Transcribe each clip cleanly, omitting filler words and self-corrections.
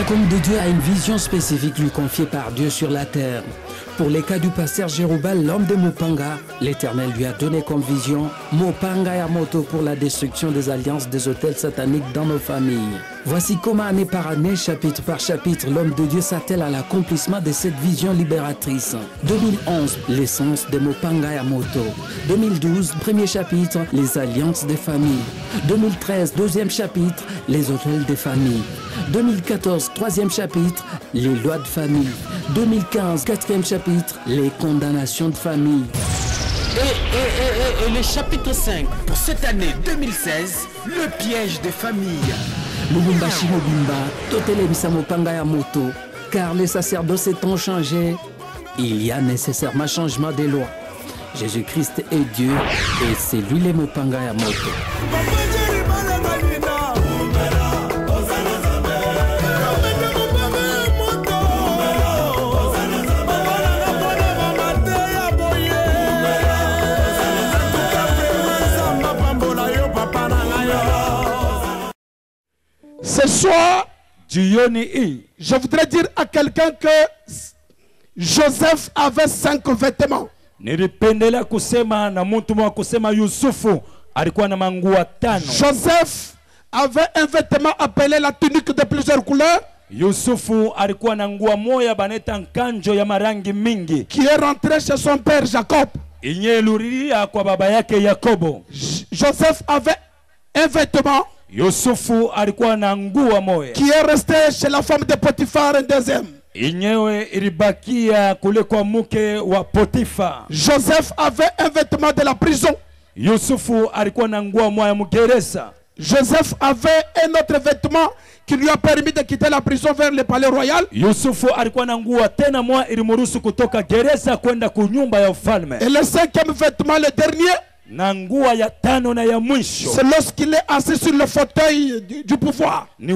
Chaque homme de Dieu a une vision spécifique lui confiée par Dieu sur la terre. Pour les cas du pasteur Jérubal, l'homme de Mopanga, l'Éternel lui a donné comme vision Mopanga ya moto pour la destruction des alliances des hôtels sataniques dans nos familles. Voici comment année par année, chapitre par chapitre, l'homme de Dieu s'attelle à l'accomplissement de cette vision libératrice. 2011, l'essence de Mopanga ya moto. 2012, premier chapitre, les alliances des familles. 2013, deuxième chapitre, les hôtels des familles. 2014, troisième chapitre, les lois de famille. 2015, quatrième chapitre, les condamnations de famille. Et le chapitre 5, pour cette année 2016, le piège des familles. Lubumbashi Mobimba, Totele Mopanga ya moto, car les sacerdoces étant changés, il y a nécessairement changement des lois. Jésus-Christ est Dieu et c'est lui le Mopanga ya moto. Ce soir, je voudrais dire à quelqu'un que Joseph avait 5 vêtements. Joseph avait un vêtement appelé la tunique de plusieurs couleurs. Qui est rentré chez son père Jacob. Joseph avait un vêtement qui est resté chez la femme de Potiphar un deuxième. Joseph avait un vêtement de la prison. Joseph avait un autre vêtement qui lui a permis de quitter la prison vers le palais royal. Et le 5e vêtement, le dernier, c'est lorsqu'il est assis sur le fauteuil du pouvoir. De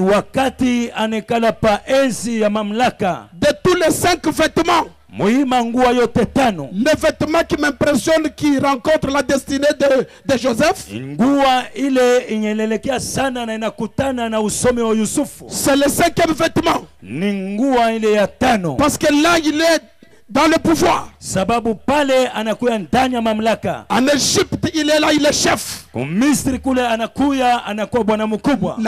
tous les 5 vêtements, le vêtement qui m'impressionne, qui rencontre la destinée de Joseph, c'est le 5e vêtement. Parce que là, il est dans le pouvoir. En Égypte, il est là, il est chef. La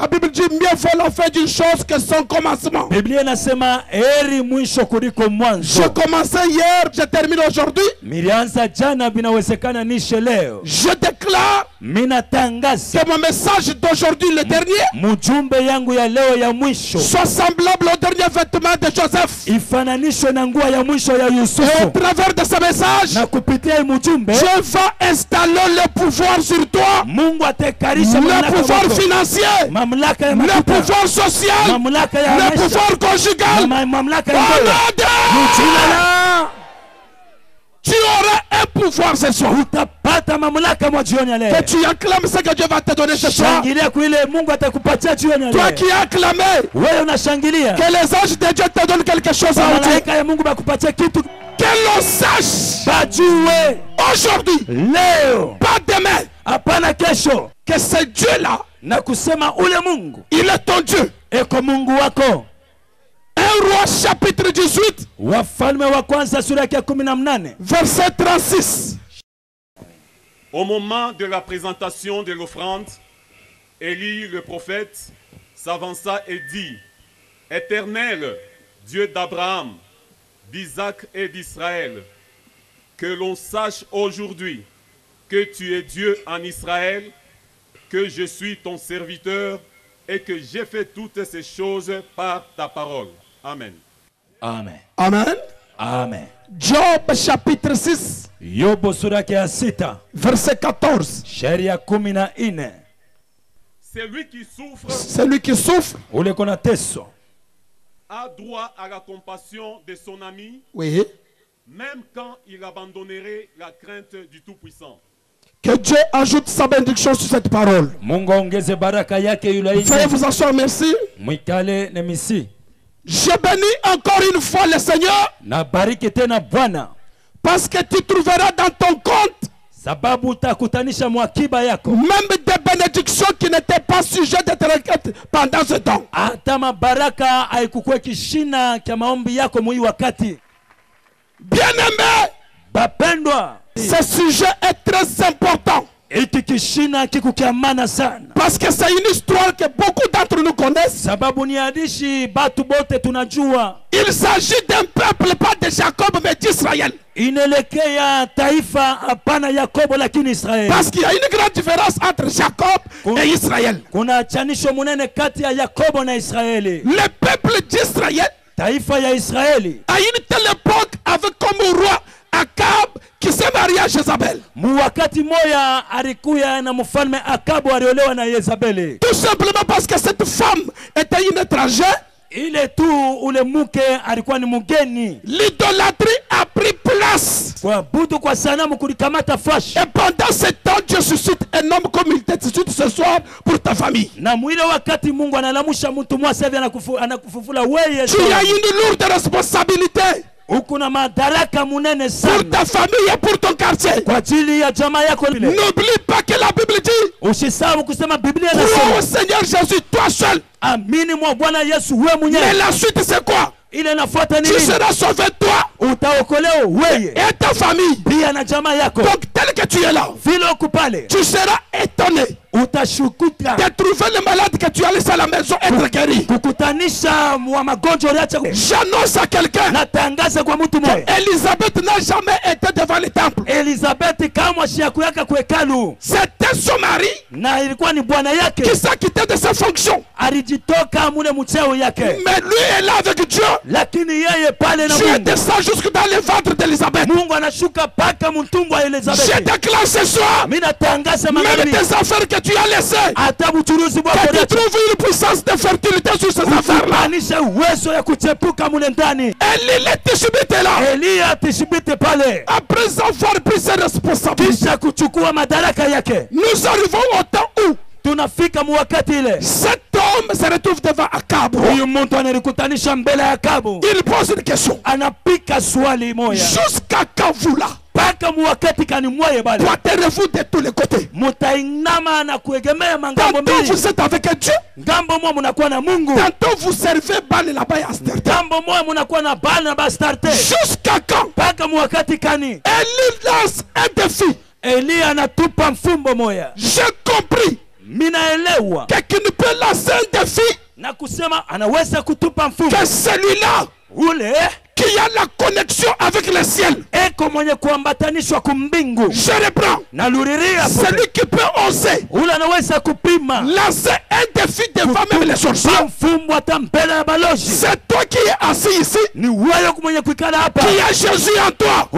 Bible dit mieux vaut la fin d'une chose que son commencement. Je commençais hier, je termine aujourd'hui. Je déclare que mon message d'aujourd'hui, le dernier, soit semblable au dernier vêtement de Joseph. Et au travers de ce message, Dieu va installer le pouvoir sur toi, le pouvoir financier, le pouvoir social, le pouvoir conjugal. Tu auras un pouvoir ce soir. Que tu acclames ce que Dieu va te donner ce soir. Toi qui as acclamé, que les anges de Dieu te donnent quelque chose à dire. Que l'on sache aujourd'hui, pas demain, que ce Dieu-là, il est ton Dieu. 1 Roi chapitre 18, verset 36. Au moment de la présentation de l'offrande, Élie le prophète s'avança et dit: Éternel, Dieu d'Abraham, d'Isaac et d'Israël, que l'on sache aujourd'hui que tu es Dieu en Israël, que je suis ton serviteur et que j'ai fait toutes ces choses par ta parole. Amen. Amen. Amen. Amen. Job chapitre 6, verset 14. Celui qui souffre a droit à la compassion de son ami, oui, même quand il abandonnerait la crainte du Tout-Puissant. Que Dieu ajoute sa bénédiction sur cette parole. Veuillez vous asseoir, merci. Je bénis encore une fois le Seigneur, parce que tu trouveras dans ton compte même des bénédictions qui n'étaient pas sujets d'être requêtes pendant ce temps. kama baraka haikukue kishina kya maombi yako mwi wakati. Bien-aimé, bapendwa, ce sujet est très important. Parce que c'est une histoire que beaucoup d'entre nous connaissent. Il s'agit d'un peuple, pas de Jacob, mais d'Israël. Parce qu'il y a une grande différence entre Jacob et Israël. Le peuple d'Israël, à une telle époque, avait comme roi Akab qui s'est marié à Jézabel. Tout simplement parce que cette femme était une étrangère. L'idolâtrie a pris place. Et pendant ce temps, Dieu suscite un homme comme il te suscite ce soir pour ta famille. Tu as une lourde responsabilité pour ta famille et pour ton quartier. N'oublie pas que la Bible dit: crois au Seigneur Jésus, toi seul. Mais la suite c'est quoi? Tu seras sauvé, toi et ta famille. Donc tel que tu es là, tu seras étonné de trouver le malade que tu as laissé à la maison être guéri. J'annonce à quelqu'un qu'Élisabeth n'a jamais été devant le temple. C'était son mari qui s'est quitté de sa fonction. Mais lui est là avec Dieu. Dieu descend jusque dans le ventre d'Élisabeth. Je déclare ce soir, même tes affaires que tu as laissées, que tu trouves une puissance de fertilité sur ces affaires-là. Élie le Tishbite est là. Après avoir pris ses responsabilités, nous arrivons au temps où cet homme se retrouve devant Akab. Il pose une question. Jusqu'à quand vous là? Pointerez-vous de tous les côtés. Tantôt vous êtes avec Dieu, tantôt vous servez Baal là-bas et Astarté. Jusqu'à quand? Élie lance un défi. J'ai compris que qui ne peut lancer un défi que celui-là qui a la connexion avec le ciel. Je reprends. Celui qui peut oser lancer un défi devant même les sorciers. C'est toi qui es assis ici, qui a Jésus en toi.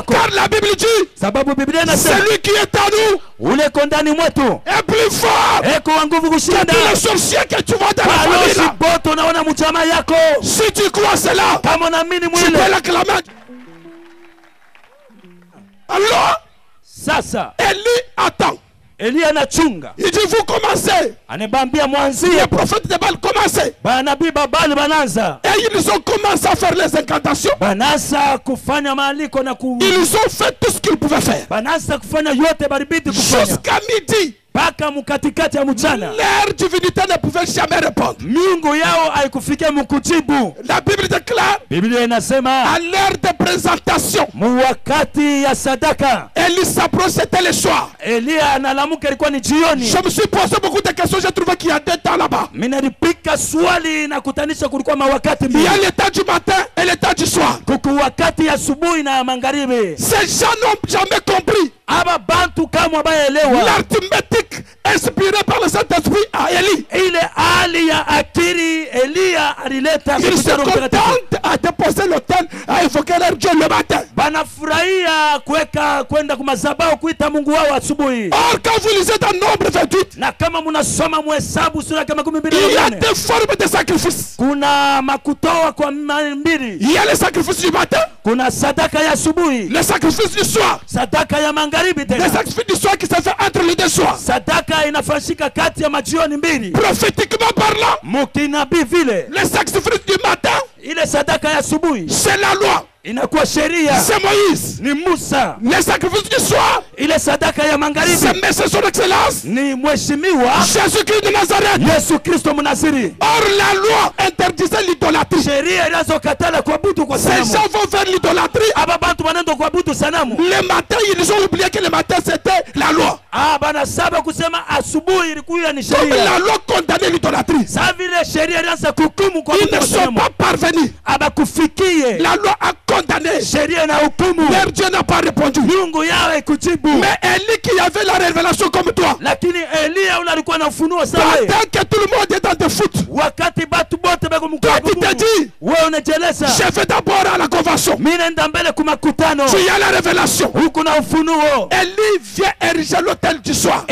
Car la Bible dit: celui qui est en nous est plus fort que tous les sorciers que tu vois dans la famille. Si tu crois cela, tu peux l'acclamer. Alors, Élie attend. Il dit: vous commencez. Les prophètes de Baal commencent. Et ils ont commencé à faire les incantations. Ils ont fait tout ce qu'ils pouvaient faire. Jusqu'à midi, leur divinité ne pouvait jamais répondre. La Bible déclare: à l'heure de présentation, Élie s'approche, c'était le soir. Je me suis posé beaucoup de questions. J'ai trouvé qu'il y a deux temps là-bas. Il y a l'état du matin et l'état du soir. Ces gens n'ont jamais compris l'arithmétique inspirée par le Saint-Esprit à Élie. Ils se contentent à déposer l'autel, à évoquer leur Dieu le matin. Or, quand vous lisez dans Nombre 28, il y a des formes de sacrifices. Il y a le sacrifice du matin, le sacrifice du soir, le sacrifice du soir qui se fait entre les deux soirs. Prophétiquement parlant, le sacrifice du matin, c'est la loi. C'est Moïse. Les sacrifices du soir. C'est son excellence. Jésus-Christ de Nazareth. Or la loi interdisait l'idolâtrie. Ces gens vont faire l'idolâtrie. Le matin, ils ont oublié que le matin c'était la loi. Comme la loi condamnait l'idolâtrie. Ils ne sont pas parvenus. La loi a condamné. Leur Dieu n'a pas répondu. Mais Élie qui avait la révélation comme toi. Pendant que tout le monde est dans des foot. Toi tu t'es dit, je vais d'abord à la convention. Tu as la révélation. Élie vient ériger l'autel du soir.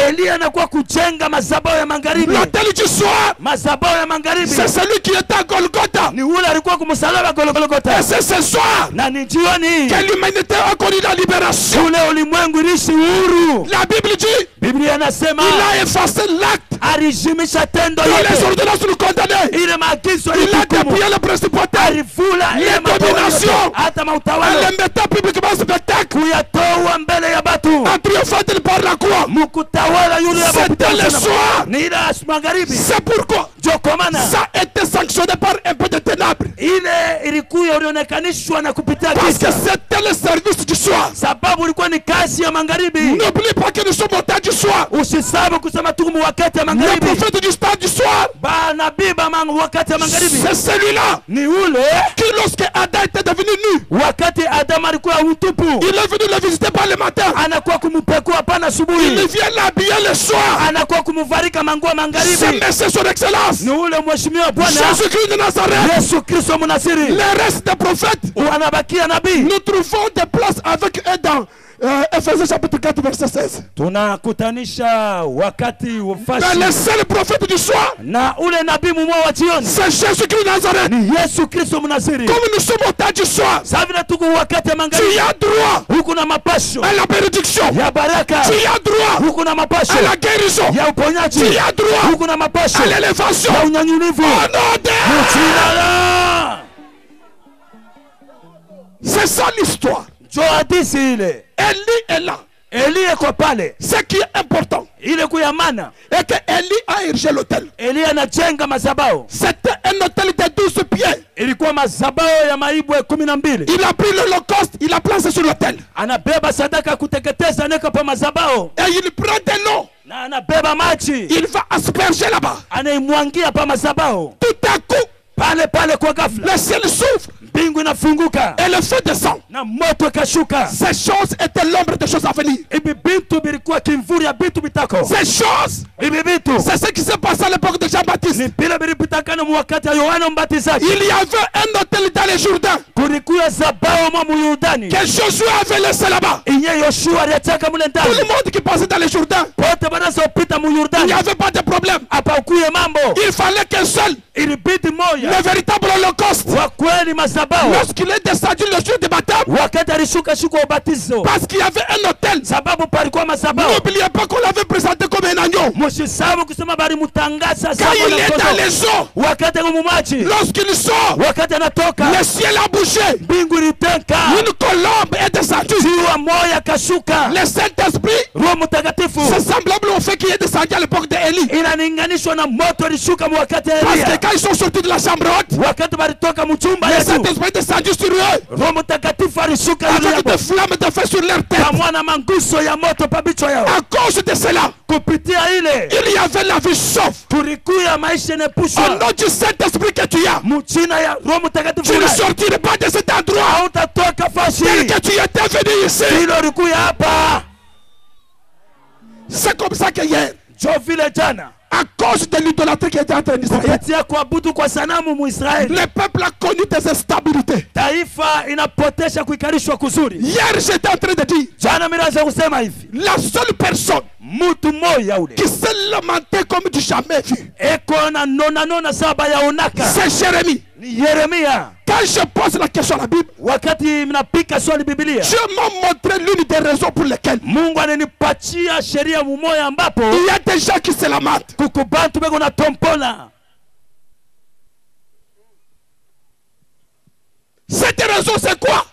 L'autel du soir, c'est celui qui est à Golgotha. Et c'est ce soir que l'humanité a connu la libération. La Bible dit, il a effacé l'acte. Les ordonnances nous condamnaient. Il a dépouillé le principauté, les dominations. Elle les mettait publiquement en spectacle. En triomphant par la croix. C'était le soir. C'est pourquoi ça a été sanctionné par un peu de ténèbres. Parce que c'était le service du soir. N'oublie pas que nous sommes au temps du soir. Le prophète du stade du soir, c'est celui-là qui, lorsque Adam était devenu nu, il est venu le visiter par le matin. Il vient l'habiller le soir. C'est son excellence. Jésus-Christ de Nazareth. Les restes des prophètes, nous trouvons des places avec eux dans Ephésiens chapitre 4 verset 16. Mais le seul prophète du soir, c'est Jésus-Christ de Nazareth. Comme nous sommes au temps du soir, tu as droit à la bénédiction. Tu as droit à la guérison. Tu as droit à l'élévation. Au nom de... C'est ça l'histoire. Élie est là. Ce qui est important, et que Élie a érigé l'autel. C'était un autel de 12 pieds. Il a pris l'holocauste, il a placé sur l'autel. Et il prend de l'eau. Il va asperger là-bas. Tout à coup, le ciel s'ouvre. Et le feu descend. Ces choses étaient l'ombre des choses à venir. Ces choses, c'est ce qui s'est passé à l'époque de Jean-Baptiste. Il y avait un hôtel dans les Jourdains que Josué avait laissé là-bas. Tout le monde qui passait dans les Jourdains, il n'y avait pas de problème. Il fallait qu'un seul, le véritable holocauste, lorsqu'il est descendu le jour du baptême, parce qu'il y avait un hôtel. N'oubliez pas qu'on l'avait présenté comme un agneau. Quand il est dans les eaux, lorsqu'il sort, le ciel a bougé. Une colombe est descendue. Le Saint-Esprit, c'est semblable au fait qu'il est descendu à l'époque d'Élie. Parce que quand ils sont sortis de la chambre haute, le Saint-Esprit est descendu sur eux avec des flammes de feu sur leur tête. À cause de cela, il y avait la vie sauve. Au nom du Saint-Esprit que tu as, tu ne sortirais pas de cet endroit tel que tu étais venu ici. C'est comme ça que hier, à cause de l'idolâtrie qui était en train d'Israël, le peuple a connu des instabilités. Hier j'étais en train de dire, la seule personne qui s'est lamentée comme du jamais vu, c'est Jérémie. Quand je pose la question à la Bible, Dieu m'a montré l'une des raisons pour lesquelles il y a des gens qui se lamentent. Cette raison c'est quoi?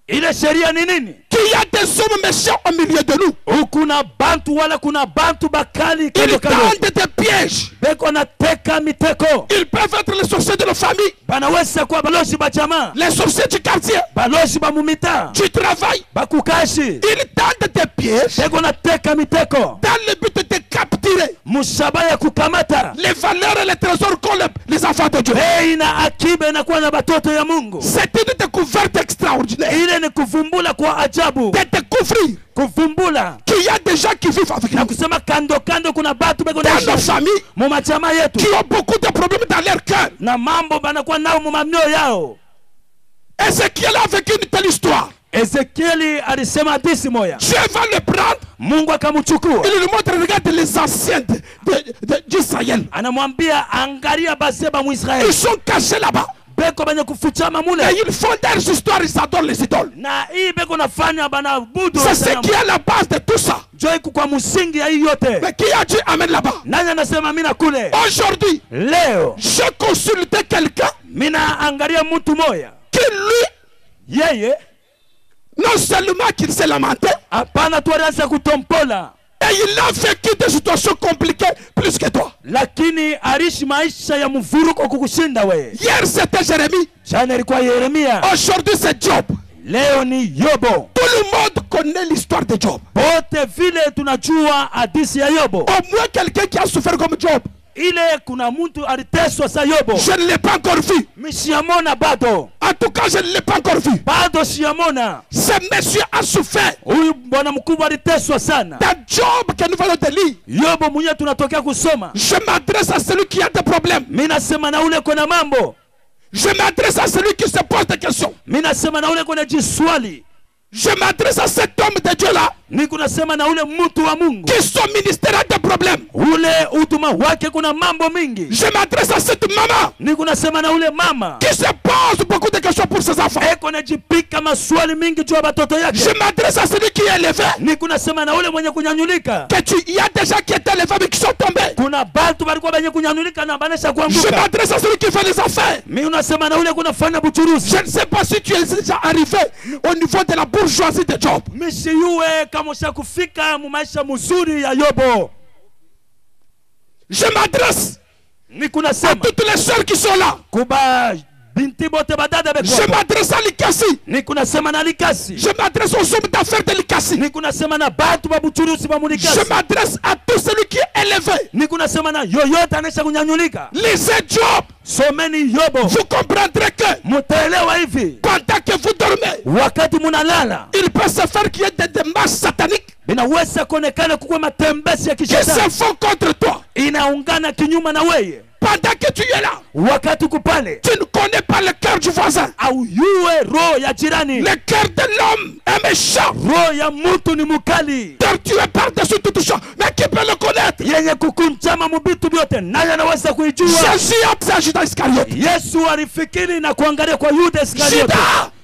ile sheria ni nini? Qu'il y a des hommes méchants au milieu de nous. Kuna bantu wala kuna bantu bakali ils tendent des pièges. Beko na teka miteko. Ils peuvent être les sorciers de la famille. Banaweza kuwa balozi ba jamaa. Les sorciers du quartier. Balozi ba mumita. Du travail. Bakukashi. Ils tendent des pièges. Beko na teka miteko. Dans le but de capturer. Musaba ya kukamata. Les valeurs et les trésors qu'ont les enfants de Dieu. Ina akiba na kuwa na batoto ya Mungu. C'est une découverte extraordinaire. Ile ni kuvumbula kwa ajabu. De découvrir kuvumbula qu'il y a des gens qui vivent avec nous. Na kusema kando kando kuna batu beko dans nos familles mu machama yetu qui ont beaucoup de problèmes dans leur cœur. Na mambo banakuwa nao mu mamio yao. Ézéchiel a vécu une telle histoire. Ezekieli alisema hadithi moja. Dieu va le prendre. Mungu akamchukua. Il lui montre, regarde les anciens d'Israël. Anamwambia angalia baseba mu Israël. Ils sont cachés là-bas. Beko banya kufuchama mule. Et ils font des histoires, ils adorent les idoles. Na hii beko nafanya bana budu. C'est ce qui est la base de tout ça. Joy kwa musingi ya hii yote. Mais qui a dit amen là-bas? Nani anasema mina kule? Aujourd'hui, leo j'ai consulté quelqu'un. Mina angalia mtu moya. Qui lui, yeye, non seulement qu'il s'est lamenté, hapana tu alianza kutompola. Et il a vécu des situations compliquées plus que toi. Lakini alishi maisha ya mvuruko kukushinda wewe. Hier c'était Jérémie. Jana ilikuwa Yeremia. Aujourd'hui c'est Job. Leo ni Yobo. Tout le monde connaît l'histoire de Job. Bote vile tunajua hadithi ya Yobo. Au moins quelqu'un qui a souffert comme Job. Ile kuna mtu aliteswa sa Yobo. Je ne l'ai pas encore vu. Mishiamona bado. En tout cas, je ne l'ai pas encore vu. Bado siamona. Ce monsieur a souffert. Huyu bwana mkubwa aliteswa sana. Dans Job que nous venons de lire. Yobo mwenyewe tunatokea kusoma. Je m'adresse à celui qui a des problèmes. Mimi nasema na ule kuna mambo. Je m'adresse à celui qui se pose des questions. Mimi nasema na ule kuna jiswali. Je m'adresse à cet homme de Dieu là. Niko nasema na ule mtu wa Mungu. Qui son ministère a des problèmes. Ule utuma wake kuna mambo mingi. Je m'adresse à cette maman. Niko nasema na ule mama. Qui se pose beaucoup de questions pour ses enfants. Eko najipika maswali mingi juu ya watoto yake. Je m'adresse à celui qui est élevé. Niko nasema na ule mwenye kunyanyulika. Il y a des gens qui étaient élevés mais qui sont tombés. Kuna batu balikuwa benye kunyanyulika na banesha kuanguka. Je m'adresse à celui qui fait les affaires. Mimi unasema na ule kuna fanya buchuruzi. Je ne sais pas si tu es déjà arrivé au niveau de la bourgeoisie de Job. Mishiyue kama ushakufika mu maisha mzuri ya Yobo. Je m'adresse à toutes les sœurs qui sont là. Kuba binti bote badada beko. Je m'adresse à Likasi. Nikunasema na Likasi. Je m'adresse aux hommes d'affaires de Likasi. Nikunasema na batu ba buchuruzi ba Likasi. Je m'adresse à tout celui qui est élevé. Nikunasema na yoyote anesha kunyanyulika. Lisez Job. Someni Yobo. Vous comprendrez que mutaelewa hivi. Pendant que vous dormez, wakati munalala, il peut se faire qu'il y ait des démarches sataniques. Inaweza kuonekana kuwa matembezi ya kishetani. Qui se font contre toi. Inaungana kinyuma na wewe. Pendant que tu es là, wakati kupale, tu ne connais pas le cœur du voisin. Auyue roho ya jirani. Le cœur de l'homme est méchant. Roho ya mtu ni mukali. Tu es par-dessus tout ça. Mais qui peut le connaître? Yenye kukunjama mubitu byote naye anaweza kuijua. Jésus a Judas Iscariote. Yesu alifikiri na kuangalia kwa Yuda Iscariote.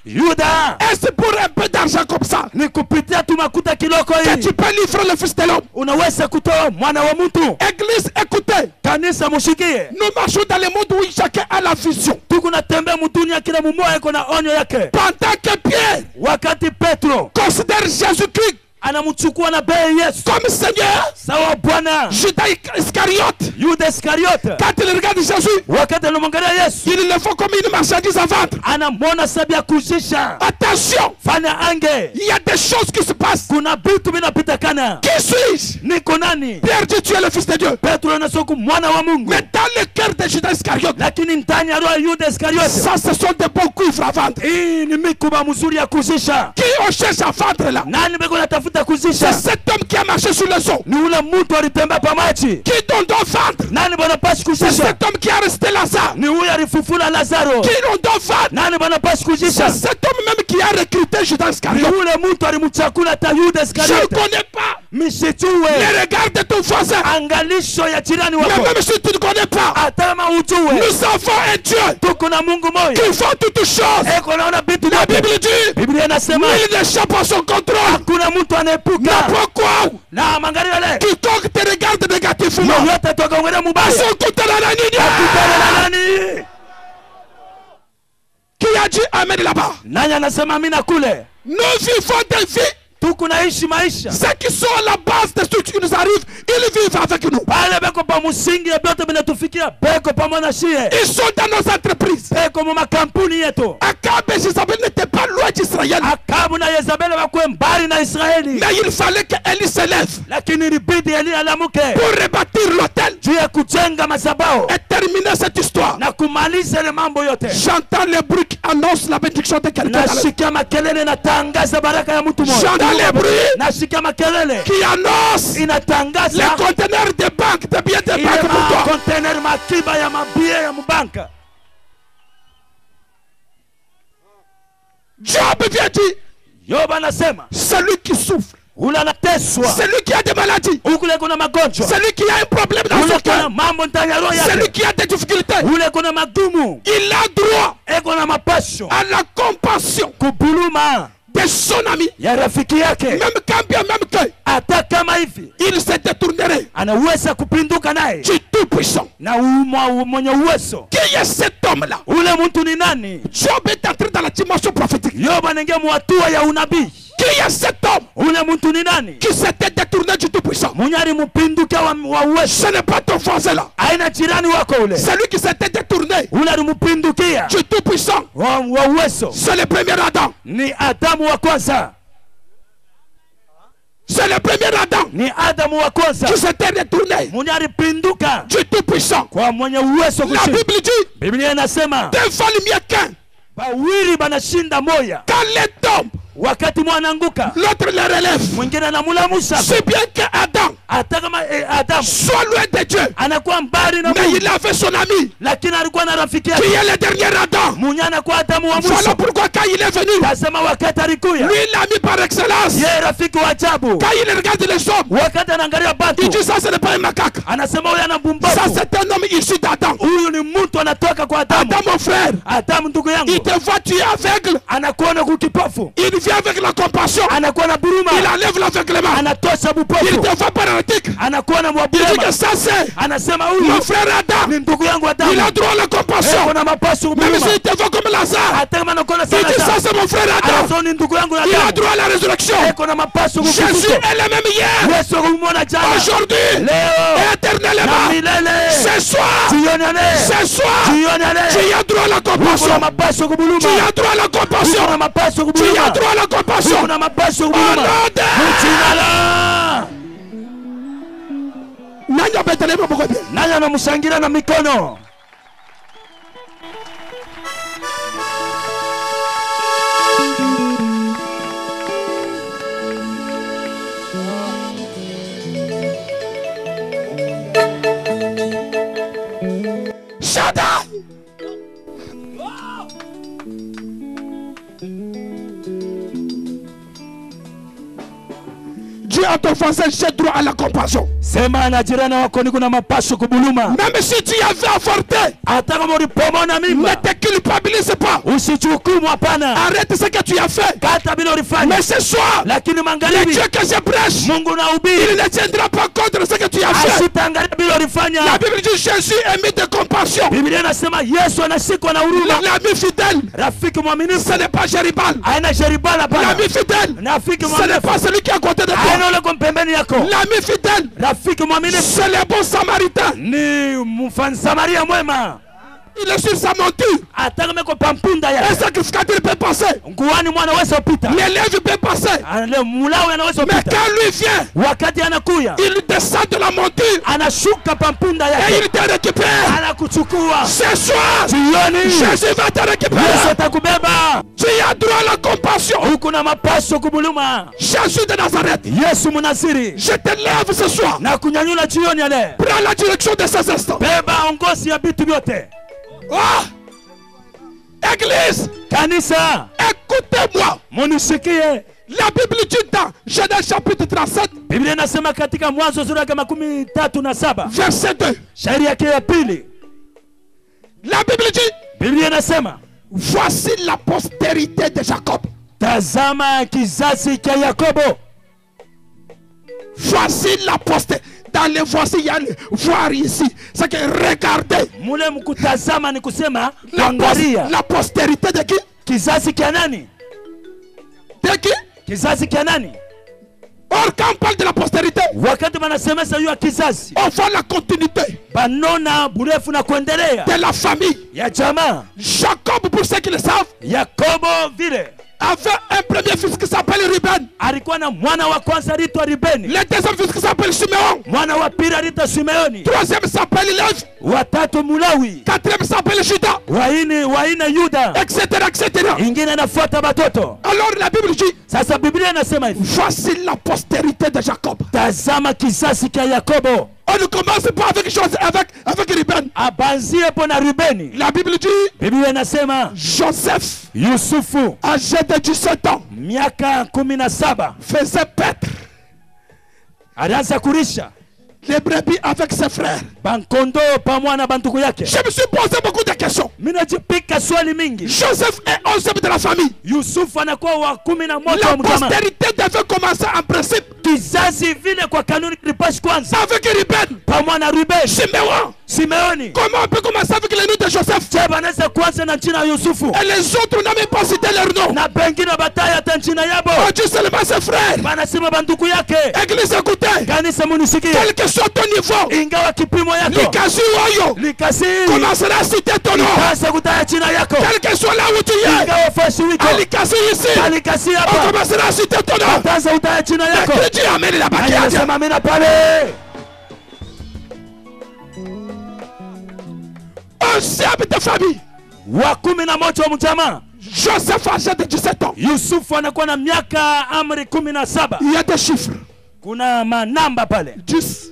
Yuda, est-ce pour un peu d'argent comme ça? Ni kupitia tu makuta kiloko hii. Que tu peux livrer le fils de l'homme. Unaweza kutoa mwana wa mtu. Église, écoutez. Kanisa mushikie. Nous marchons dans le monde où chacun a la vision. Tuko natembea mdunia kila mmoja yuko na onyo yake. Pendant que Pierre, wakati Petro considère Jésus-Christ anamchukua na bei Yesu comme Seigneur, sawa Bwana. Judas Iscariote, Yuda Iscariote, quand il regarde Jésus, wakati anamwangalia Yesu, il le faut comme une marchandise à vendre. Anamwona sabi ya kuzisha. Attention, fanya ange. Il y a des choses qui se passent. Kuna vitu vinapitakana. Qui suis-je? Niko nani? Pierre dit tu es le fils de Dieu. Petro anasema mwana wa Mungu. Mais dans le cœur de Judas Iscariote, lakini ndani ya roho ya Yuda Iscariote, ça ce sont des bons cuivres à vendre. Hii ni mikuba mzuri ya kuzisha. Qui on cherche à vendre là? Nani beko natafuta kuzisha? C'est cet homme qui a marché sur les eaux. Ni ule mtu alitembea pa maji. Qui on doit vendre? Nani bwana pasi kuzisha? C'est cet homme qui a resté Lazare. Ni huyu alifufula Lazaro. Qui on doit vendre? Nani bwana pasi kuzisha? C'est cet homme même qui a recruté Judas Iscariote. Ni ule mtu alimchakula ta Yuda Iscariote. Je ne connais pas. Msijue. Les regards de ton voisin. Angalisho ya jirani wako. Mais même si tu ne connais pas. Atama ujue. Nous avons un Dieu. Tuko na Mungu moja. Qui fait toutes choses. Eko naona vitu. La Bible dit. Biblia inasema. Il n'échappe à son contrôle. Hakuna mtu anaepuka. Na pourquoi? Na mangalia le. Quiconque te regarde négativement. Yoyote toka ngere mubaya. Asokutana na nini? Akutana na nani? Qui a dit amen là-bas? Nani anasema amina kule? Nous vivons des vies. Ceux qui sont à la base des trucs qui nous arrivent, ils vivent avec nous. Ils sont dans nos entreprises. Akab et Jézabel n'étaient pas loin d'Israël. Mais il fallait qu'Élie se lève pour rebâtir l'autel et terminer cette histoire. J'entends les bruits qui annoncent la bénédiction de quelqu'un. J'entends les bruits qui annoncent les conteneurs de banque, de billets de banque pour toi. Job vient dire, celui qui souffre, celui qui a des maladies, celui qui a un problème dans son cœur, celui qui a des difficultés, il a droit à la compassion de son ami, même quand bien même que il se détournerait du tout-puissant. Qui est cet homme-là? Job est entré dans la dimension prophétique. Qui est cet homme qui s'était détourné du tout-puissant? Ce n'est pas ton voisin là. Celui qui s'était détourné du tout-puissant, c'est le premier Adam. C'est le premier Adam qui s'était détourné du tout-puissant. La Bible dit devant le Miaquin, quand les tombent, l'autre le relève. C'est bien que Adam soit loin de Dieu, mais il avait son ami qui est le dernier Adam. Voilà pourquoi quand il est venu, lui l'ami par excellence, quand il regarde les hommes, il dit ça ce n'est pas un macaque, ça c'est un homme issu d'Adam. Adam mon frère, il te voit, tu es aveugle, il vient avec la compassion, il enlève l'aveuglement, il te voit paralytique, il dit que ça c'est mon frère Adam, il a droit à la compassion, même s'il te voit comme Lazare, il dit ça c'est mon frère Adam, il a droit à la résurrection. Jésus est le même hier, aujourd'hui et éternellement. Ce soir, tu as droit à la compassion, tu as droit à la compassion, tu as droit à la compassion. Nani anamshangilia na mikono? Shaddai. Dieu a t'offensé, j'ai droit à la compassion. Même si tu avais avorté, ne te culpabilise pas. Arrête ce que tu as fait. Mais ce soir, le Dieu que je prêche, il ne tiendra pas compte de ce que tu as fait. La Bible dit Jésus est mis de compassion. L'ami fidèle, ce n'est pas Jéribal. L'ami fidèle, ce n'est pas celui qui est à côté de toi. L'ami fidèle, c'est le bon samaritain. Il est sur sa monture. Un sacrificateur peut passer. L'élève peut passer. Mais quand lui vient, il descend de la monture et il te récupère. Ce soir, Jésus va te récupérer. Tu as droit à la compassion. Jésus de Nazareth, je te lève ce soir. Prends la direction de ces instants. Oh! Église, Kanisa, écoutez-moi. La Bible dit dans Genèse chapitre 37, verset 2. La Bible dit, voici la postérité de Jacob. Voici la postérité. Dans les voici, il y a le voir ici. C'est que regardez. La postérité de qui? De qui? Kizazi kia nani? Or quand on parle de la postérité, wakati wanasemesa juu ya kizazi, on voit la continuité banona burefu na kuendelea de la famille. ya jamaa. Jacob, pour ceux qui le savent, Yakobo vile avait un premier fils qui s'appelle Ruben. alikuwa na mwana wa kwanza aliitwa Rubeni, Le deuxième fils qui s'appelle Simeon. mwana wa pili aliitwa Simeoni, Troisième s'appelle Lévi. wa tatu Mulawi, Quatrième s'appelle Judas. wa ine Yuda, Etc. etc. ingine inafuata batoto. Alors la Bible dit, Sasa Biblia inasema hivi, voici la postérité de Jacob. tazama kizazi cha Yakobo. On ne commence pas avec chose avec Ruben. Abanzie po na Rubeni. La Bible dit, Biblia inasema Joseph, Yusufu âgé de 17 ans, miaka 17 faisait paître alianza kulisha les brebis avec ses frères. bankondo pamoja na bantuku yake. Je me suis posé beaucoup de questions. Mimi najipika swali mingi. Joseph est 11e de la famille. Yusufu anakuwa wa 11 La wa mjamaa. postérité devait commencer en principe Kizazi vile kwa kanuni kilipashi kwanza avec Ruben, pamoja na Ruben, Simeon. Simeoni. Comment on peut commencer avec le nom de Joseph? Je banaweza kwanza na jina Yusufu Et les autres n'ont même pas cité leur nom. na pengine bataya hata jina yabo. On dit seulement ses frères. Banasema banduku yake. Église, écoutez. Kanisa munisikie. Quel que soit ton niveau, Ingawa kipimo yako Likasi Oyo likasi commencera à citer ton nom. sasa kutaya jina yako. Quel que soit là où tu es, Ingawa fashi wiko à Likasi ici, alikasi on hapa commencera à citer ton nom. sasa utaya jina yako. Et Dieu amène la baguette. Anasema mimi na pale Un chef de famille, wa 11 wa mjamaa. Joseph âgé de 17 ans. Yusufu anakuwa na miaka amri 17. Il y a des chiffres. Kuna manamba pale 10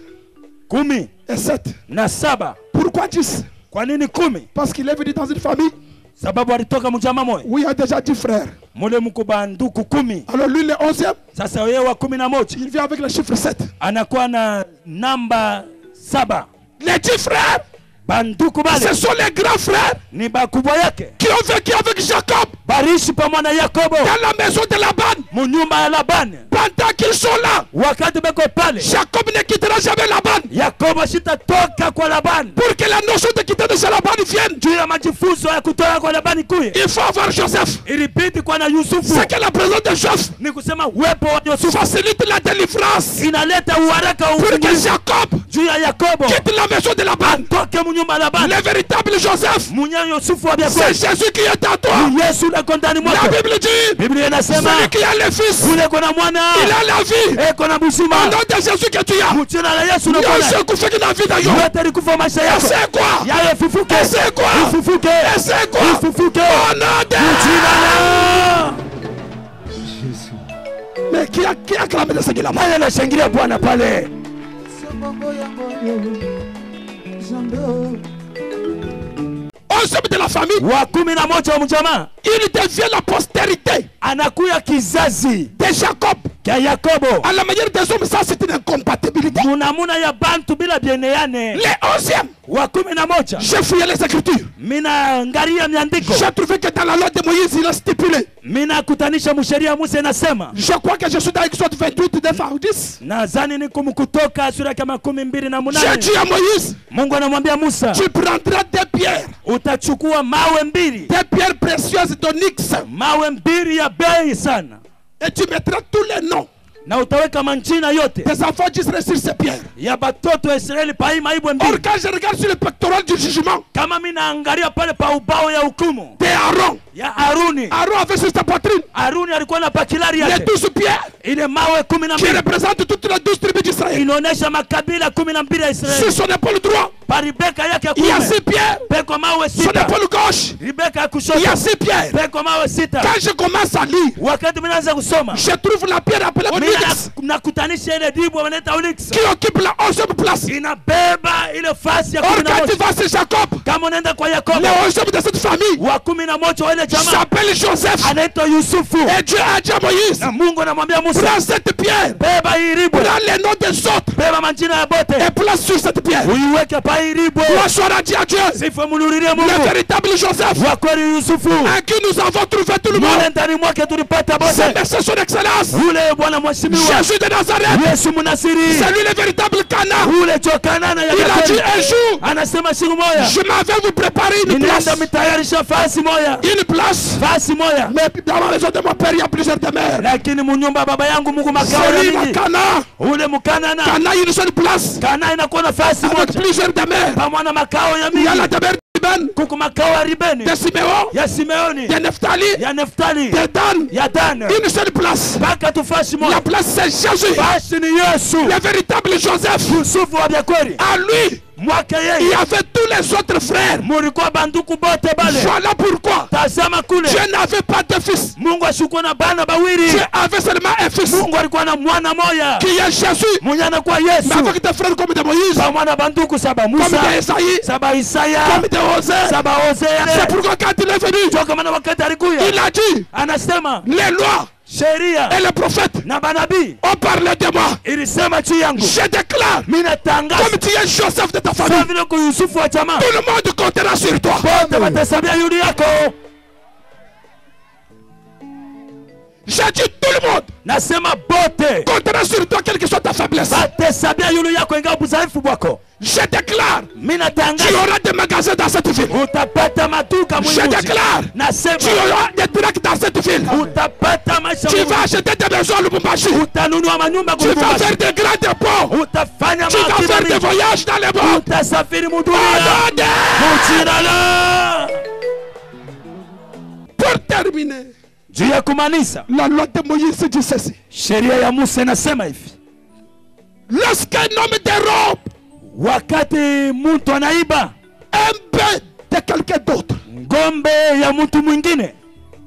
10 et 7. na 7. Pourquoi 10? Kwa nini 10? Parce qu'il est venu dans une famille Sababu alitoka mjamaa moja où il y a déjà 10 frères. mule mkubanduku 10. Alors lui, le 11e, Sasa yeye wa 11 il vient avec le chiffre 7. anakuwa na namba 7. Les 10 frères, Banduku ce bale sont les grands frères ni bakubwa yake qui ont vécu avec Jacob barishi pamoja na Yakobo dans la maison de Laban. munyumba ya Labani. Pendant qu'ils sont là, Wakati beko pale Jacob ne quittera jamais Laban. Yakobo shitatoka kwa Labani. Pour que la notion de quitter de chez Laban vienne, Juu ya majifunzo ya kutoka kwa Labani kuye il faut avoir Joseph. ilibidi kwa na Yusufu. C'est que la présence de Joseph Ni kusema uwepo wa Yusufu facilite la délivrance. inaleta uharaka wa Pour que ufunguzi. Jacob Juu ya Yakobo quitte la maison de Laban. toke munyumba ya Labani. Le véritable Joseph, Mwenye Yusufu wa c'est biakwe Jésus qui est en toi. ni Yesu uko ndani La mwako. Bible dit, Biblia inasema celui qui a le Fils, ule kona mwana il a la vie. eko na Au busima. nom de Jésus que tu as, Mchina la Yesu il y a un unakona seul coup fait qu'il a vie dans yo. yote alikufa maisha Et yako. c'est quoi? Yayo fufuke. Et c'est quoi? Ufufuke. Et c'est quoi? Ufufuke. Au nom de Mchina la Mais qui a clamé de ce qu'il a nani anashangilia Bwana pale? Ensemble de la famille, Wa 11 wa mjamaa il devient la postérité anakuya kizazi de Jacob. kya Yakobo. À la manière des hommes, ça c'est une incompatibilité. Munamuna ya bantu bila bieneane. Les 11e, Wa 11 j'ai fouillé les Écritures. mina ngaria miandiko. J'ai trouvé que dans la loi de Moïse, il a stipulé. Mina kutanisha msheria Musa inasema. Je crois que je suis dans Exode 28, 9 à 10. Nadhani ni Kutoka sura kama 12:8. J'ai dit à Moïse, Mungu anamwambia Musa, tu prendras des pierres, utachukua mawe mbili, des pierres précieuses d'onyx, mawe mbili ya bei sana, et tu mettras tous les noms na utaweka manjina yote des enfants d'Israël sur ces pierres. ya batoto wa Israeli pa hii maibwe Or, mbili. quand je regarde sur le pectoral du jugement Kama mimi naangalia pale pa ubao ya hukumu de Aaron, ya Aruni, Aaron avait sur sa poitrine Aruni alikuwa na pakilari les yake 12 pierres ile mawe qui 12 représentent toutes les 12 tribus d'Israël. inaonesha makabila 12 ya Sur Israeli. son épaule droite, Pa Rebeka yake ya il y a kume 6 pierres. peko mawe Son 6, épaule gauche, Rebeka ya il y a kushoto 6 pierres. peko mawe 6. Quand je commence à lire, Wakati mimi naanza kusoma je trouve la pierre appelée mimi onyx nakutanisha ile dibu wanaita onyx qui occupe la 11e place. inabeba ile fasi ya Or, quand tu 11. vas sur Jacob, Kama unaenda kwa Yakobo le 11e de cette famille wa 11 wa ile jamaa s'appelle Joseph. anaitwa Yusufu, Et Dieu a dit à Moïse, na Mungu anamwambia Musa, prends cette pierre, beba hii ribu, prends les noms des autres beba majina ya bote et place sur cette pierre. uiweke pa Gloire soit à Dieu. Le véritable Joseph, en qui nous avons trouvé tout le monde. C'est merci son excellence. Jésus de Nazareth. C'est lui le véritable Cana. Il a dit un jour, je m'avais vous préparer une place. Une place. Mais dans la maison de mon père, il y a plusieurs demeures. C'est lui le Cana. Cana, il y a une seule place. Avec plusieurs demeures. Il y a la demeure de Siméon, de Nephtali, de Dan. Une seule place. La place c'est Jésus. Le véritable Joseph. À lui, il y avait tous les autres frères. Voilà pourquoi Dieu n'avait pas de fils. Dieu avait seulement un fils qui est Jésus. Mais avec des frères comme de Moïse, comme d'Esaïe, comme de Osée. C'est pourquoi quand il est venu, il a dit les lois et les prophètes ont parlé de moi. Je déclare, comme tu es Joseph de ta famille, tout le monde comptera sur toi. J'ai dit tout le monde comptera sur toi, quelle que soit ta faiblesse. Je déclare, tu auras des magasins dans cette ville. Je déclare, tu auras des trucs dans cette ville. Tu vas acheter des maisons à Lubumbashi. Tu vas faire des grands dépôts. Tu vas faire des voyages dans les mondes. Pour terminer, la loi de Moïse dit ceci. Lorsqu'un homme dérobe wakati mtu anaiba un bœuf de quelqu'un d'autre, ngombe ya mtu mwingine,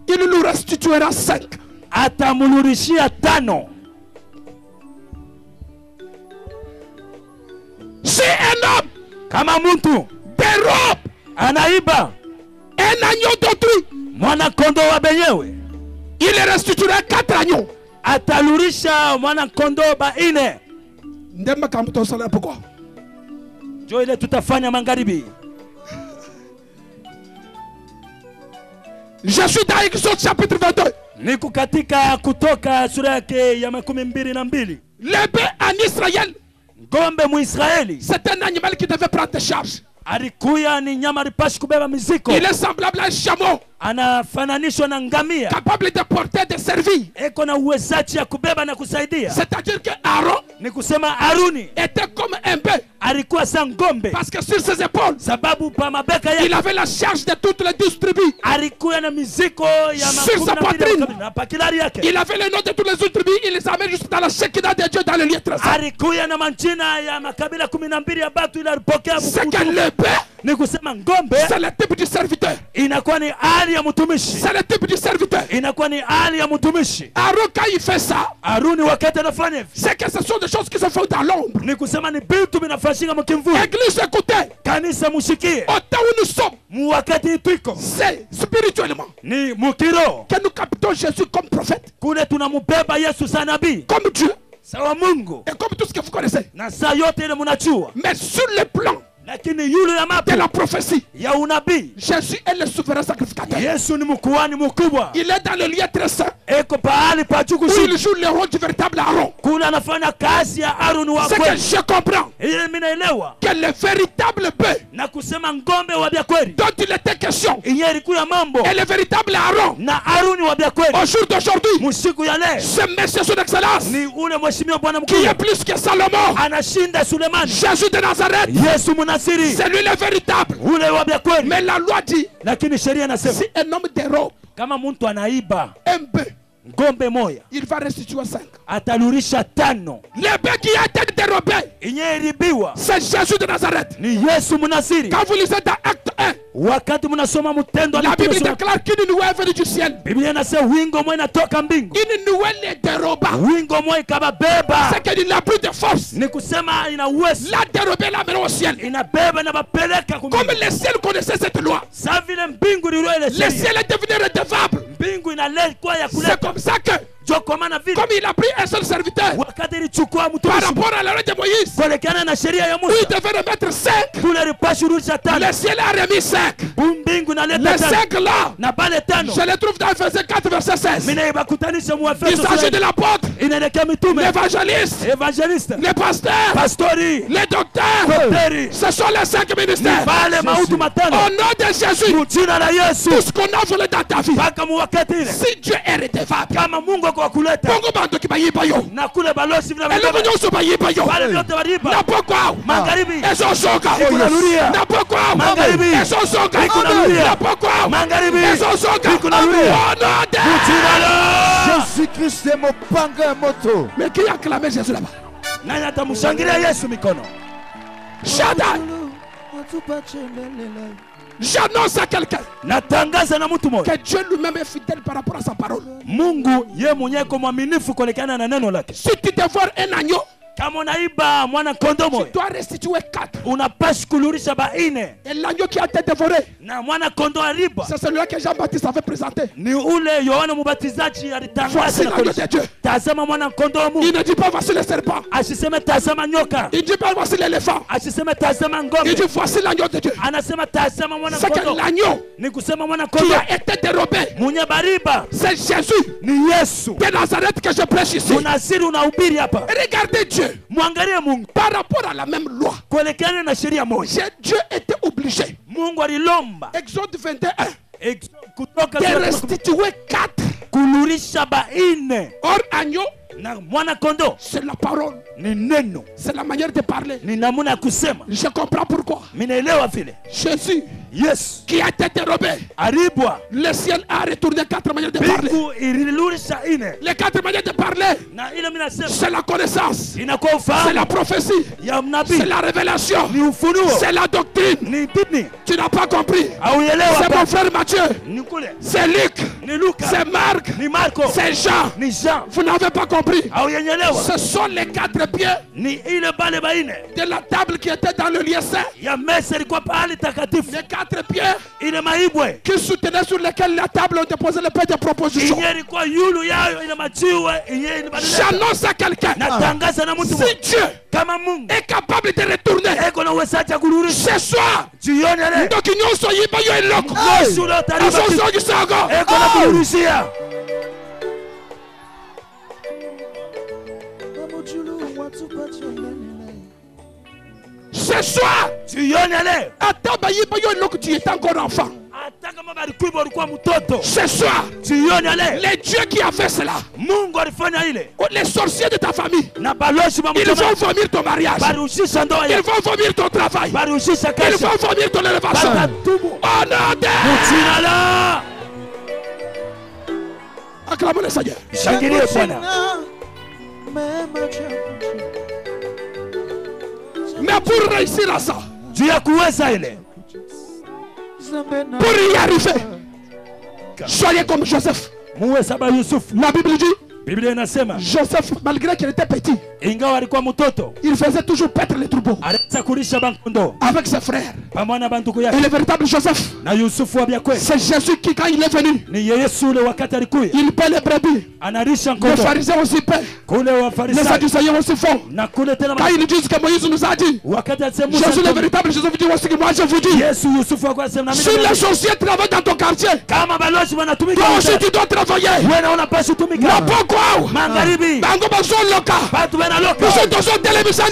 il nous restituera 5. Atamulurishia 5. Si un homme kama mtu dérobe anaiba un agneau d'autrui, mwana kondoo wa benyewe, il restituera 4 agneaux. Atalurisha mwana kondoo ba 4. Ndema kamto sala pourquoi? Jo ile tutafanya magharibi. Je suis dans Exode chapitre 22. Niko katika Kutoka sura yake ya 22. Le bœuf en Israël, ngombe mu Israeli, c'est un animal qui devait prendre charge. Alikuya ni nyama alipashi kubeba miziko. Il est semblable à un chameau. Anafananishwa na ngamia, capable de porter, de servir. Eko na uwezaji ya kubeba na kusaidia. C'est-à-dire que Aaron, ni kusema Aruni, était comme un bœuf. Alikuwa sa ngombe, parce que sur ses épaules, sababu pa mabeka yake, il avait la charge de toutes les 12 tribus. Alikuwa na miziko ya sur sa poitrine, na pakilari yake. Il avait le nom de toutes les autres tribus. Il les amène juste dans la Shekinah de Dieu, dans le lieu très saint. Alikuwa na manjina ya makabila 12 ya batu ila alipokea. C'est que le bœuf, ni kusema ngombe, c'est le type du serviteur. Inakuwa ni hali ya mtumishi. C'est le type du serviteur. Inakuwa ni hali ya mtumishi. Aaron quand il fait ça, Aruni wakati anafanya hivi, c'est que ce sont des choses qui se font dans l'ombre. Ni kusema ni vitu vinafanyika mkimvuli. Église, écoutez. Kanisa musikie. Au temps où nous sommes, wakati tuiko, c'est spirituellement ni mukiro que nous captons Jésus comme prophète. Kule tunamubeba Yesu sa nabii, comme Dieu, sawa Mungu, et comme tout ce que vous connaissez. Na saa yote ile mnajua. Mais sur le plan lakini yule ya mapo de la prophétie, ya unabii, Jésus est le souverain sacrificateur. Yesu ni mkuhani mkubwa. Il est dans le lieu très saint. Eko pahali pa juu kushi. Il joue le rôle du véritable Aaron. Kule anafanya kazi ya Aaron wa kweli. C'est que je comprends. Ile mimi naelewa. Que le véritable bœuf, na kusema ngombe wa bia kweli, dont il était question, yenye ilikuwa mambo, et le véritable Aaron, na Aaron wa bia kweli, au jour d'aujourd'hui, musiku ya leo, ce monsieur son excellence, ni ule mheshimiwa Bwana mkuu, qui est plus que Salomon, anashinda Sulemani, Jésus de Nazareth, Yesu Mnasiri, c'est lui le véritable. Ule wa bia kweli. Mais la loi dit, lakini sheria nasema, si un homme dérobe, kama mtu anaiba un bœuf, ngombe moya, il va restituer 5. Atalurisha 5. Le bœuf qui a été dérobé, c'est Jésus de Nazareth. Ni Yesu Mnasiri. Quand vous lisez dans Acte 1, wakati mnasoma Mtendo, la Bible déclare qu'une nouvelle venue du ciel. Biblia inasema wingo moja inatoka mbingu. Une nouvelle est déroba. Wingo moja ikababeba. C'est qu'il n'a plus de force. Ni kusema ina uwezo. La dérober la main au ciel. Inabeba na bapeleka comme le ciel connaissait cette loi. Sa vile mbingu lilio ile sheria. Le ciel est devenu redevable. Mbingu inaleta ya kuleta. C'est comme ça que Comme il a pris un seul serviteur par rapport à la loi de Moïse, où il devait remettre 5, le ciel a remis 5. Les 5 là, je les trouve dans Ephésiens 4 verset 16. Il s'agit de l'apôtre, l'évangéliste, les pasteurs, les docteurs. Ce sont les 5 ministères. Au nom de Jésus, tout ce qu'on a volé dans ta vie, si Dieu est redevable, Bongo bando kibayiba yo. Eloko nyoso bayiba yo. Napokwa. Esosoka. Napokwa. Esosoka. Napokwa. Esosoka. Jésus-Christ est mon panga moto. Mais qui a clamé Jésus là-bas? Nanyata mushangiria Yesu mikono. Shaddai. J'annonce à quelqu'un que Dieu lui-même est fidèle par rapport à sa parole. Si tu dévores un agneau, tu dois restituer 4. Et l'agneau qui a été dévoré, c'est celui que Jean-Baptiste avait présenté. Voici l'agneau de Dieu. Il ne dit pas voici le serpent. Il ne dit pas voici l'éléphant. Il dit voici l'agneau de Dieu. C'est que l'agneau qui a été dérobé, c'est Jésus de Nazareth que je prêche ici. Regardez Dieu. Par rapport à la même loi, Dieu était obligé, Exode 21, de restituer 4. Or agneau, c'est la parole, c'est la manière de parler. Je comprends pourquoi. Jésus, qui a été dérobé, le ciel a retourné 4 manières de parler. Les 4 manières de parler, c'est la connaissance, c'est la prophétie, c'est la révélation, c'est la doctrine. Tu n'as pas compris. C'est mon frère Matthieu, c'est Luc, c'est Marc, c'est Jean. Vous n'avez pas compris. Ce sont les 4 pieds de la table qui était dans le lieu saint. Les 4 pieds qui soutenaient sur lesquels la table ont déposé le pain de proposition. J'annonce à quelqu'un, si Dieu est capable de retourner ce soir, donc nous soyons pas yo eloko. Ce soir, tu étais encore enfant. Ce soir, les dieux qui a fait cela, les sorciers de ta famille, ils vont vomir ton mariage, ils vont vomir ton travail, ils vont vomir ton élévation. Oh non, acclamons le Seigneur. Mais pour réussir à ça, pour y arriver, soyez comme Joseph. La Bible dit, Joseph, malgré qu'il était petit, il faisait toujours paître les troupeaux avec ses frères. Et le véritable Joseph, c'est Jésus qui, quand il est venu, il paie les brebis. Les pharisiens aussi paient. Les sadducéens aussi font. Quand ils disent que Moïse nous a dit, Jésus le véritable Jésus dit aussi que moi je vous dis, si les sorciers travaillent dans ton quartier, toi aussi tu dois travailler. Non, pourquoi? Bango baso loka. Nous sommes tous en télévision.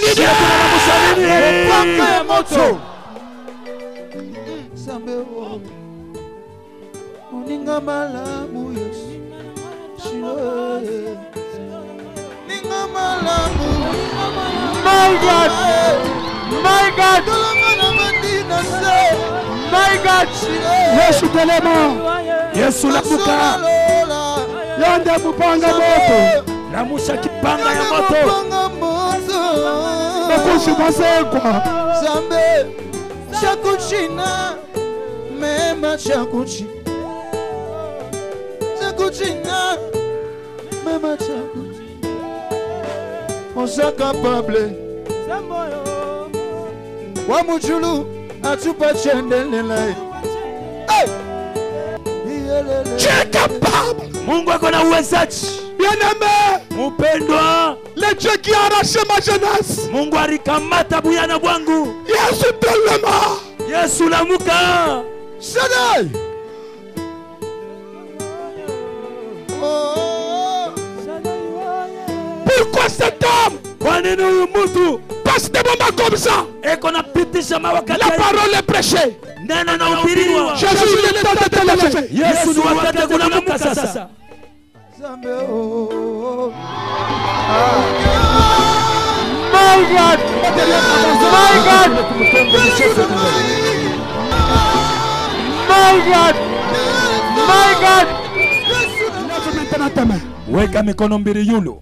My God, my God, my God. Yesu telema, Yesu labuka, yanda mupanga moto, namusha kipanga ya moto, nakushi masekwa, zambe, shakuchina, mema shakuchi, shakuchina, mema shakuchi. On s'est capable. Wamujulu atupa chendelele. Tu es capable. Mungu akona uwezaji. Bien-aimé, le Dieu qui a arraché ma jeunesse, Mungu alikamata buyana bwangu. Yesu tellement, Yesu lamuka. Shaddai. Pourquoi cet homme passe des moments comme ça? La parole est prêchée. Jésus, il est temps de te lever. My God! My God! My God! My God! Lève maintenant ta main. Weka mikono mbili yulu.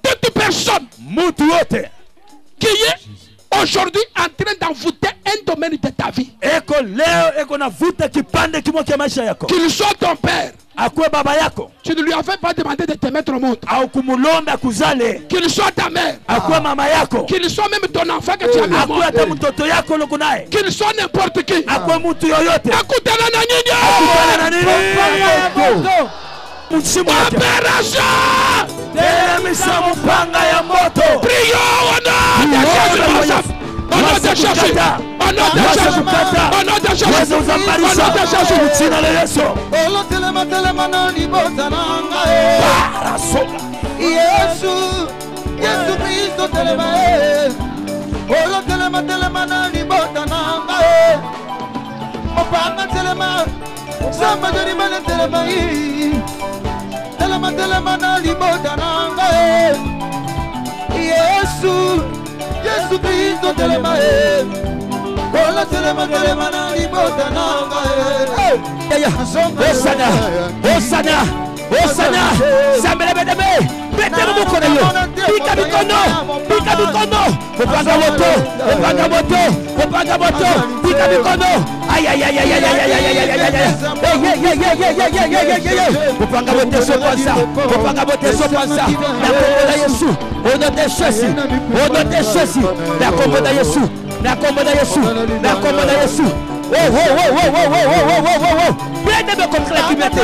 Toute personne Mutu yote qui est aujourd'hui en train d'envoûter un domaine de ta vie, eko leo eko navuta kipande kimoja cha maisha yako, qu'il soit ton père, akuwe baba yako, tu ne lui avais pas demandé de te mettre au monde, au kumulomba kuzale, qu'il soit ta mère, akuwe mama yako, qu'il soit même ton enfant que tu as mis au akuwe monde, hata mtoto yako loko naye, qu'il soit n'importe qui, akuwe mtu yoyote, akutana na nyinyi, opération telemisa mpanga ya moto. Prions au nom de Jésus. Au nom de Jésus. Au nom de Jésus. Au nom de Jésus. Au nom de Jésus. Yesu Kristo telema olo telema na libota nanga opanga telema samba jeri mane telema telema na libota nanga Yesu Kristo telema olo telema na libota nanga Osana Sambelebedebe Betele mukono yo Pika mikono Opanga moto Pika mikono Ay Opanga moto so panza La komboda Yesu Ono de Jésus La komboda Yesu Oh Betele contre la criminalité.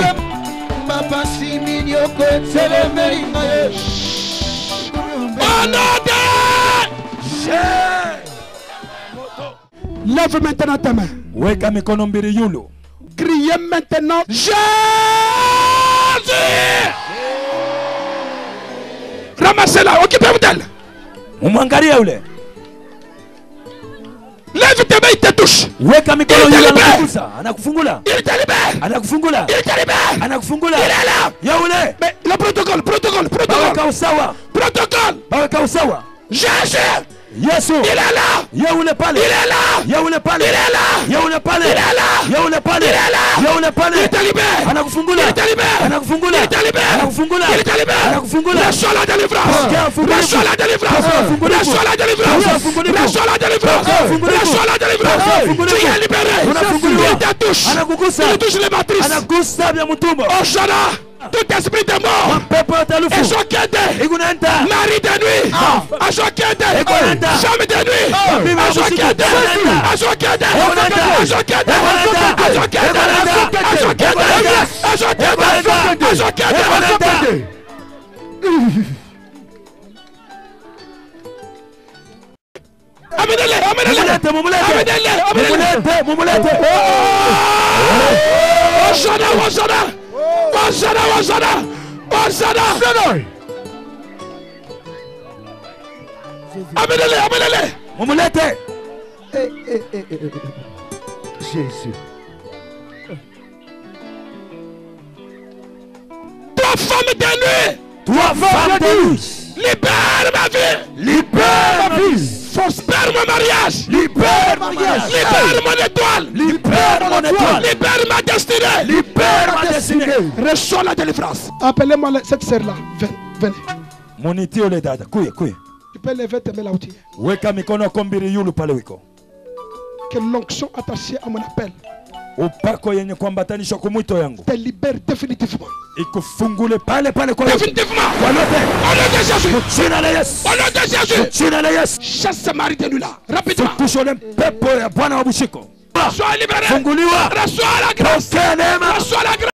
Lève maintenant ta main. Weka mikono mbili yulu. Criez maintenant Jésus. Ramassez-la, occupez-vous d'elle. Mumwangalia ule. Lève tes mains, il te touche. Weka mikono yule anakufungula. Il te libère. Anakufungula. Il te libère. Anakufungula. Il est là. Yaule. Mais le protocole. Baweka usawa. Jésus. Yesu. Il est là. Yaule pale. Il est là. Yaule pale. Il est là. Yaule pale. Il est là. Yaule pale. Il est là. Yaule pale. Il te libère. Anakufungula. Il te libère. Anakufungula. Il te libère. Anakufungula. Il te libère. Anakufungula. Reçois la délivrance. Reçois la délivrance. Reçois la délivrance. Reçois la délivrance. Reçois la délivrance. Tu es libéré. Il te touche. Il touche les matrices. Anagusa vya mutumbo. Oshana. Tout esprit de mort. Eshokete. Mari de nuit. Eshokete. Chambre de nuit. Eshokete. Amenez-les. Amenez-les. Mumulete. Jésus. Toi femme de nuit. Libère ma vie. Libère mon mariage. Libère mon étoile. Libère ma destinée. Reçois la délivrance. Appelez-moi cette sœur-là. Venez. Muniti ole dada. Kuye. Tu peux lever tes mains là où tu es. Weka mikono yako mbili yulu pale wiko. Que l'onction attachée à mon appel upako yenye kuambatanishwa kwa mwito yangu te libère définitivement. Ikufungule pale kwa définitivement. Kwa lote. Au nom de Jésus. Jina la Yesu. Au nom de Jésus. Jina la Yesu. Chasse ce mari de nous là. Rapidement. Tushole pepo ya Bwana wa Bushiko. Sois libéré. Funguliwa. Reçois la grâce. Pokea neema. Reçois la grâce.